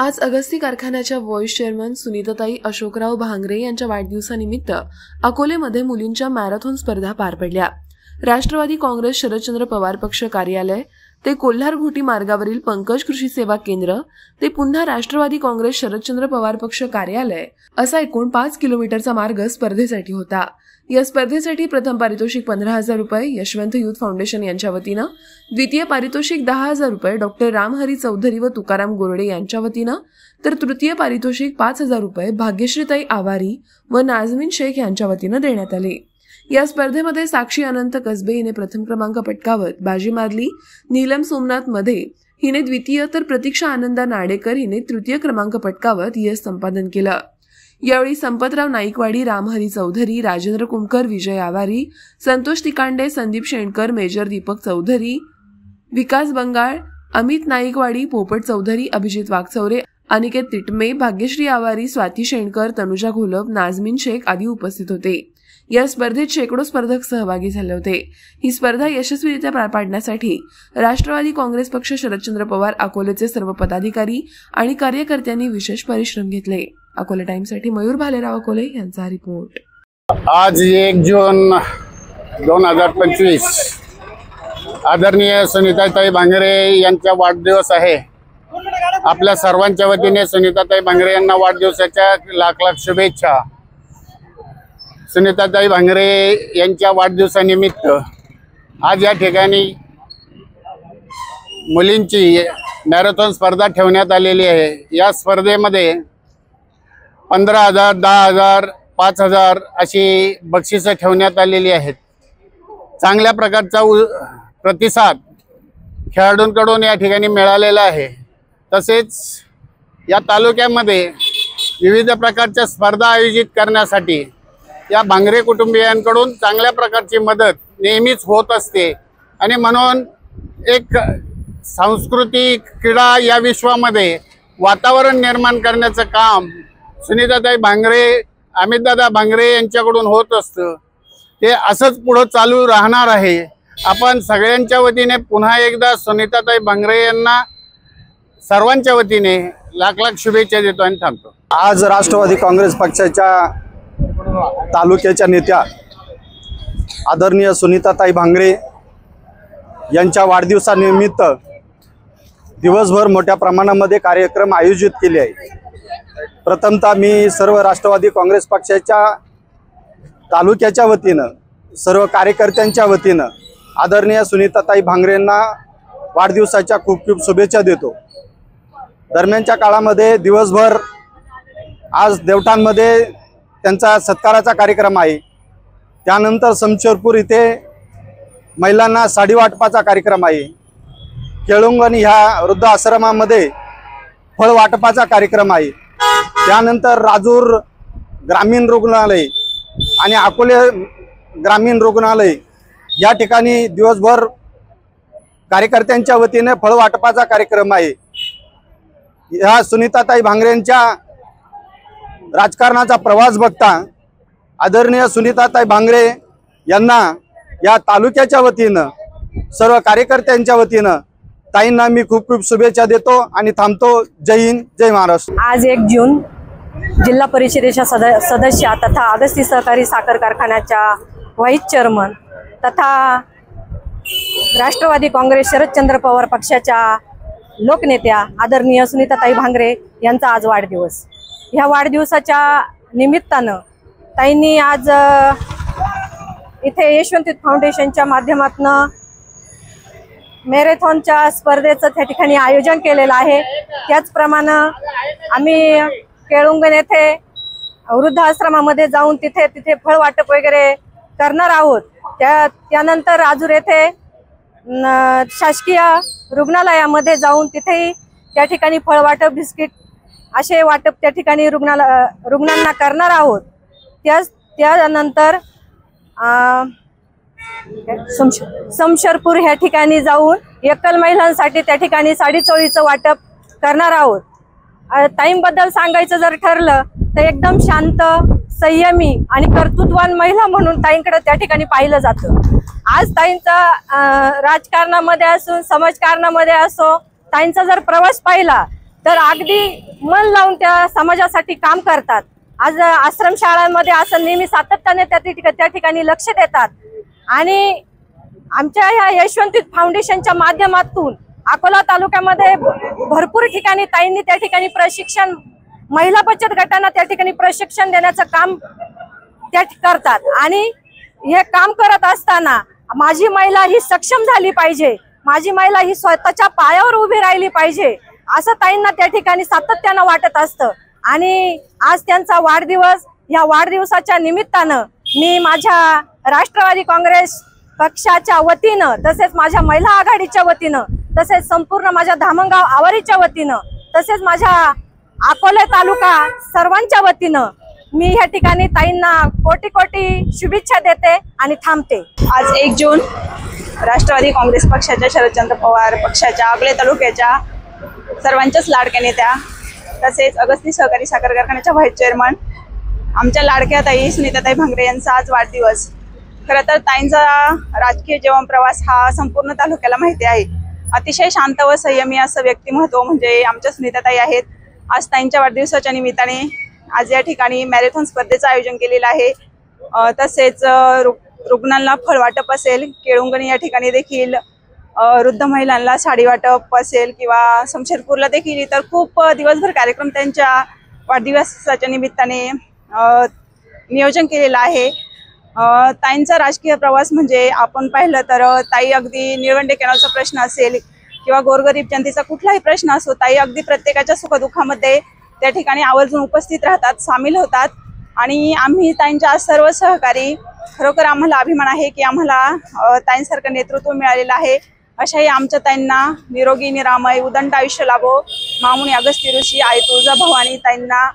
आज अगस्ती कारखान्याच्या vice chairman सुनीताताई Ashokrao Bhangare यांच्या वाढदिवसानिमित्त अकोलेमध्ये मुलींच्या मॅरेथॉन स्पर्धा पार पडल्या। राष्ट्रवादी काँग्रेस शरदचंद्र पवार पक्ष कार्यालय ते कोल्हार घोटी मार्गावरील पंकज कृषी सेवा केंद्र ते पुन्हा राष्ट्रवादी काँग्रेस शरदचंद्र पवार पक्ष कार्यालय असा एकूण 5 किलोमीटरचा मार्ग स्पर्धेसाठी होता। या स्पर्धेसाठी प्रथम पारितोषिक 15,000 रुपये यशवंत युथ फाउंडेशन यांच्या वतीनं, द्वितीय पारितोषिक 10,000 रुपये डॉक्टर रामहरी चौधरी व तुकाराम गोरडे यांच्या वतीनं, तर तृतीय पारितोषिक 5,000 रुपये भाग्यश्रीताई आवारी व नाझमीन शेख यांच्या वतीनं देण्यात आले। या स्पर्धेमध्ये साक्षी अनंत कसबे हिने प्रथम क्रमांक पटकावत बाजी मारली। नीलम सोमनाथ मध्ये हिने द्वितीय, तर प्रतीक्षा आनंदा नाडेकर हिने तृतीय क्रमांक पटकावत यश संपादन केलं। यावेळी संपतराव नाईकवाडी, रामहरी चौधरी, राजेंद्र कुमकर, विजय आवारी, संतोष तिकांडे, संदीप शेणकर, मेजर दीपक चौधरी, विकास बंगाळ, अमित नाईकवाडी, पोपट चौधरी, अभिजित वाघचौरे, अनिकेत तिटमे, भाग्यश्री आवारी, स्वाती शेणकर, तनुजा घोलप, नाझमीन शेख आदी उपस्थित होते। या स्पर्धेत शेकडो स्पर्धक सहभागी झाले होते। ही स्पर्धा यशस्वीरित्या पार पाडण्यासाठी राष्ट्रवादी काँग्रेस पक्ष शरदचंद्र पवार अकोलेचे सर्व पदाधिकारी आणि कार्यकर्त्यांनी विशेष परिश्रम घेतले। अकोले टाइम्ससाठी मयूर भालेराव अकोले यांचा रिपोर्ट। आज 1 जून 2025 आदरणीय सुनीताताई भांगरे यांचा वाढदिवस आहे। आपल्या सर्वांच्या वतीने सुनीताताई भांगरे यांना वाढदिवसाच्या लाख लाख शुभेच्छा। सुनीताताई भांगरे यांच्या वाढदिवसानिमित्त आज या ठिकाणी मुलींची मॅरेथॉन स्पर्धा ठेवण्यात आलेली आहे। या स्पर्धेमध्ये 15,000, 10,000, 5,000 अशी बक्षिसं ठेवण्यात आलेली आहेत। चांगल्या प्रकारचा प्रतिसाद खेळाडूंकडून या ठिकाणी मिळालेला आहे। तसेच या तालुक्यामध्ये विविध प्रकारच्या स्पर्धा आयोजित करण्यासाठी या भांगरे कुटुंबियांकडून चांगल्या प्रकारची मदत नेहमीच होत असते आणि म्हणून एक सांस्कृतिक क्रीडा या विश्वामध्ये वातावरण निर्माण करण्याचं काम सुनीताताई भांगरे, अमितदादा भांगरे यांच्याकडून होत असतं। ते असंच पुढे चालू राहणार आहे। आपण सगळ्यांच्या वतीने पुन्हा एकदा सुनीताताई भांगरे यांना सर्वांच्या वतीने लाख लाख शुभेच्छा देतो आणि थांबतो। आज राष्ट्रवादी काँग्रेस पक्षाच्या तालुक्याच्या नेत्या आदरणीय सुनीताताई भांगरे यांच्या वाढदिवसानिमित्त दिवसभर मोठ्या प्रमाणामध्ये कार्यक्रम आयोजित केले आहे। प्रथमतः मी सर्व राष्ट्रवादी काँग्रेस पक्षाच्या तालुक्याच्या वतीनं, सर्व कार्यकर्त्यांच्या वतीनं आदरणीय सुनीताताई भांगरेंना वाढदिवसाच्या खूप खूप शुभेच्छा देतो। दरम्यानच्या काळामध्ये दिवसभर आज देवठाणमध्ये त्यांचा सत्काराचा कार्यक्रम आहे। त्यानंतर समशेरपूर इथे महिलांना साडी वाटपाचा कार्यक्रम आहे। केळुंगण ह्या वृद्ध आश्रमामध्ये फळ वाटपाचा कार्यक्रम आहे। त्यानंतर राजूर ग्रामीण रुग्णालय आणि अकोले ग्रामीण रुग्णालय या ठिकाणी दिवसभर कार्यकर्त्यांच्या वतीने फळ वाटपाचा कार्यक्रम आहे। ह्या सुनीताताई भांगरेंच्या राजकारणाचा प्रवास बघता आदरणीय सुनीताताई भांगरे यांना या तालुक्याच्या वतीनं, सर्व कार्यकर्त्यांच्या वतीनं ताईंना मी खूप खूप शुभेच्छा देतो आणि थांबतो। जय हिंद, जय महाराष्ट्र। आज 1 जून जिल्हा परिषदेच्या सदस्य तथा अगस्ती सहकारी साखर कारखान्याच्या व्हाईस चेअरमन तथा राष्ट्रवादी काँग्रेस शरदचंद्र पवार पक्षाच्या लोकनेत्या आदरणीय सुनीताताई भांगरे यांचा आज वाढदिवस। ह्या वाढदिवसाच्या निमित्तानं ताईंनी आज इथे यशवंत युथ फाउंडेशनच्या माध्यमातून मॅरेथॉनच्या स्पर्धेचं त्या ठिकाणी आयोजन केलेलं आहे। त्याचप्रमाणे आम्ही केळुंगण येथे वृद्धाश्रमामध्ये जाऊन तिथे फळ वाटप वगैरे करणार आहोत। त्यानंतर राजूर येथे शासकीय रुग्णालयामध्ये जाऊन तिथेही त्या ठिकाणी फळ वाटप, बिस्किट असे वाटप त्या ठिकाणी रुग्णांना करणार आहोत। त्यानंतर समशेरपूर ह्या ठिकाणी जाऊन एकल महिलांसाठी त्या ठिकाणी साडी चोळीचं वाटप करणार आहोत। ताईंबद्दल सांगायचं जर ठरलं तर एकदम शांत, संयमी आणि कर्तृत्ववान महिला म्हणून ताईंकडे त्या ठिकाणी पाहिलं जातं। आज ताईंचा राजकारणामध्ये असो, समाजकारणामध्ये असो, ताईंचा जर प्रवास पाहिला तर अगदी मन लावून त्या समाजासाठी काम करतात। आज आश्रम शाळांमध्ये असं नेहमी सातत्याने त्या ठिकाणी लक्ष देतात आणि आमच्या ह्या यशवंत फाउंडेशनच्या माध्यमातून अकोला तालुक्यामध्ये भरपूर ठिकाणी ताईंनी त्या ठिकाणी प्रशिक्षण, महिला बचत गटांना त्या ठिकाणी प्रशिक्षण देण्याचं काम त्या करतात आणि हे काम करत असताना माझी महिला ही सक्षम झाली पाहिजे, माझी महिला ही स्वतःच्या पायावर उभी राहिली पाहिजे असं ताईंना त्या ठिकाणी सातत्यानं वाटत असतं। आणि आज त्यांचा वाढदिवस, या वाढदिवसाच्या निमित्तानं मी माझ्या राष्ट्रवादी काँग्रेस पक्षाच्या वतीनं, तसेच माझ्या महिला आघाडीच्या वतीनं, तसेच संपूर्ण माझ्या धामणगाव आवारीच्या वतीनं, तसेच माझ्या अकोले तालुका सर्वांच्या वतीनं मी या ठिकाणी ताईंना कोटी कोटी शुभेच्छा देते आणि थांबते। आज 1 जून राष्ट्रवादी काँग्रेस पक्षाच्या, शरदचंद्र पवार पक्षाच्या अकोले तालुक्याच्या सर्वांच्याच लाडक्या नेत्या, तसेच अगस्ती सहकारी साखर कारखान्याच्या व्हाईस चेअरमन आमच्या लाडक्या ताई सुनीताताई भांगरे यांचा आज वाढदिवस। खरं तर ताईंचा राजकीय जीवन प्रवास हा संपूर्ण तालुक्याला माहिती आहे। अतिशय शांत व संयमी असं व्यक्तिमत्व म्हणजे आमच्या सुनीताताई आहेत। आज ताईंच्या वाढदिवसाच्या निमित्ताने आज या ठिकाणी मॅरेथॉन स्पर्धेचं आयोजन केलेलं आहे। तसेच रुग्णांना फळ वाटप असेल, केळुंगणी या ठिकाणी देखील वृद्ध महिलांना साडी वाटप असेल किंवा शमशेरपूरला देखील इतर खूप दिवसभर कार्यक्रम त्यांच्या वाढदिवसाच्या निमित्ताने नियोजन केलेलं आहे। ताईंचा राजकीय प्रवास म्हणजे आपण पाहिलं तर ताई अगदी निळवंडे कॅनलचा प्रश्न असेल किंवा गोरगरीब जनतेचा कुठलाही प्रश्न असो, ताई अगदी प्रत्येकाच्या सुखदुःखामध्ये त्या ठिकाणी आवर्जून उपस्थित राहतात, सामील होतात आणि आम्ही ताईंच्या सर्व सहकारी, खरोखर आम्हाला अभिमान आहे की आम्हाला ताईंसारखं नेतृत्व मिळालेलं आहे। अशाही आमच्या ताईंना निरोगी निरामय उदंड आयुष्य लाभो, मामुनी अगस्ती ऋषी आई तुळजा भवानी ताईंना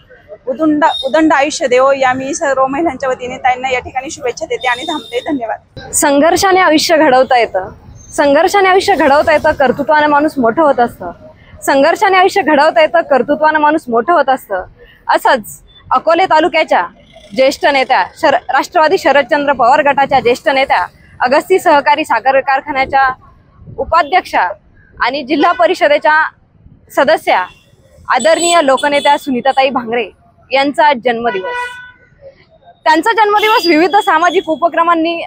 उदंड आयुष्य देवो या मी सर्व महिलांच्या वतीने ताईंना या ठिकाणी शुभेच्छा देते आणि थांबते। धन्यवाद। संघर्षाने आयुष्य घडवता येतं, संघर्षाने आयुष्य घडवता येतं, कर्तृत्वाने माणूस मोठं होत असतं, संघर्षाने आयुष्य घडवता येतं, कर्तृत्वाने माणूस मोठं होत असतं। असंच अकोले तालुक्याच्या ज्येष्ठ नेत्या, राष्ट्रवादी शरदचंद्र पवार गटाच्या ज्येष्ठ नेत्या, अगस्ती सहकारी साखर कारखान्याच्या उपाध्यक्षा आणि जिल्हा परिषदेच्या सदस्या, आदरणीय लोकनेत्या सुनीताताई भांगरे यांचा जन्मदिवस। त्यांचा जन्मदिवस विविध सामाजिक उपक्रमांनी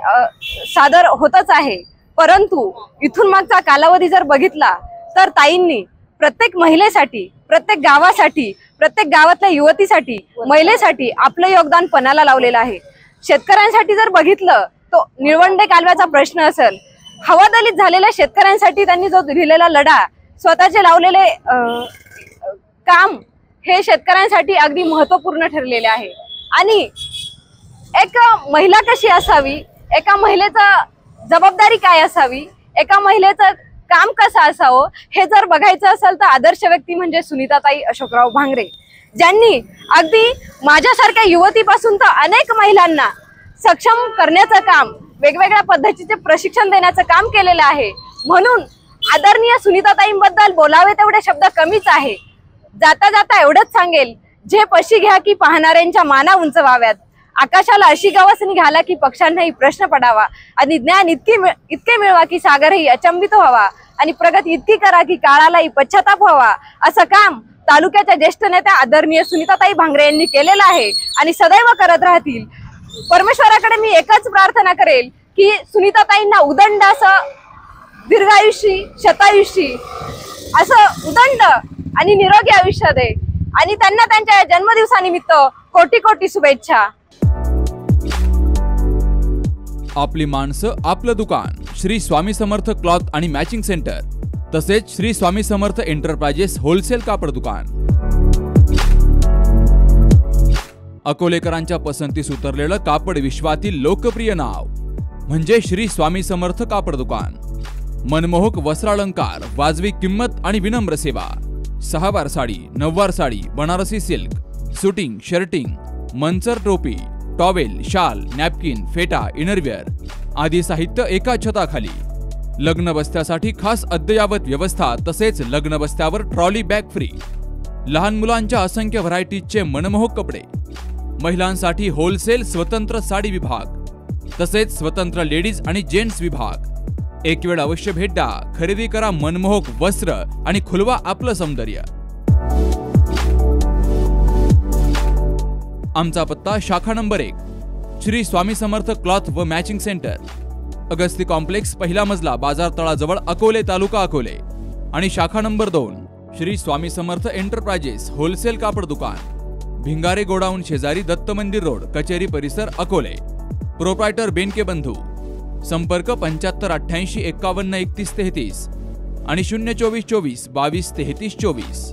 सादर होतच आहे, परंतु इथून मागचा कालावधी जर बघितला तर ताईंनी प्रत्येक महिलेसाठी, प्रत्येक गावासाठी, प्रत्येक गावातल्या युवतीसाठी, महिलेसाठी आपलं योगदान पणाला लावलेलं आहे। शेतकऱ्यांसाठी जर बघितलं तो निळवंडे कालव्याचा प्रश्न असेल, हवादलित झालेल्या शेतकऱ्यांसाठी त्यांनी जो दिलेला लढा, स्वतःचे लावलेले काम हे शेतकऱ्यांसाठी अगदी महत्त्वपूर्ण ठरलेले आहे। आणि एक महिला कशी असावी, एका महिलेचं जबाबदारी काय असावी, एका महिलेचं काम कसं असावं हे जर बघायचं असेल तर आदर्श व्यक्ती म्हणजे सुनीताताई अशोकराव भांगरे, ज्यांनी अगदी माझ्यासारख्या युवतीपासून तर अनेक महिलांना सक्षम करण्याचं काम, वेगवेगळ्या पद्धतीचे प्रशिक्षण देण्याचं काम केलेलं आहे। म्हणून आदरणीय सुनीताताईंबद्दल बोलावे तेवढे शब्द कमीच आहे। जाता जाता एवढंच सांगेल, जे पशी घ्या की पाहणाऱ्यांच्या माना उंच व्हाव्यात, आकाशाला अशी गवसणी घाला की पक्ष्यांनाही प्रश्न पडावा, आणि ज्ञान इतके मिळवा की सागरही अचंबित व्हावा, आणि प्रगती इतकी करा की काळालाही पश्चाताप व्हावा। असं काम तालुक्याच्या ज्येष्ठ नेत्या आदरणीय सुनीताताई भांगरे यांनी केलेलं आहे आणि सदैव करत राहतील। परमेश्वराकडे मी एकच प्रार्थना करेल की सुनीताताईंना उदंड असं दीर्घायुष्य, शतायुष्य असं उदंड आणि निरोगी आयुष्य दे, आणि त्यांना त्यांच्या जन्मदिवसानिमित्त कोटी कोटी शुभेच्छा। आपली माणसं आपलं दुकान, श्री स्वामी समर्थ क्लॉथ आणि मॅचिंग सेंटर, तसेच श्री स्वामी समर्थ एंटरप्राइजेस होलसेल कापड दुकान। अकोलेकरांच्या पसंतीस उतरलेलं कापड विश्वातील लोकप्रिय नाव म्हणजे श्री स्वामी समर्थ कापड दुकान। मनमोहक वस्त्रालंकार, वाजवी किंमत आणि विनम्र सेवा। 6 वार साडी, 9 वार sari, Banarasi silk, suiting, shirting, Manchar टोपी, टॉवेल, शाल, नॅपकिन, फेटा, इनरवेअर आदी साहित्य एका छताखाली। लग्न बस्त्यासाठी खास अद्ययावत व्यवस्था, तसेच लग्न बस्त्यावर ट्रॉली बॅग फ्री। लहान मुलांच्या असंख्य व्हरायटीजचे मनमोहक कपडे, महिलांसाठी होलसेल स्वतंत्र साडी विभाग, तसेच स्वतंत्र लेडीज आणि जेंट्स विभाग। एक वेळ अवश्य भेट द्या, खरेदी करा मनमोहक वस्त्र आणि खुलवा आपलं सौंदर्य। आमचा पत्ता शाखा नंबर 1 श्री स्वामी समर्थ क्लॉथ व मॅचिंग सेंटर, अगस्ती कॉम्प्लेक्स, पहिला मजला, बाजार तळाजवळ, अकोले, तालुका अकोले. आणि शाखा number 2 Shri Swami Samarth enterprises wholesale कापड दुकान, भिंगारे गोडाऊन शेजारी, दत्त मंदिर रोड, कचेरी परिसर, अकोले. प्रोप्रायटर बेनके बंधू. संपर्क 75 88 51 31 33 आणि 024 24 22 33 24.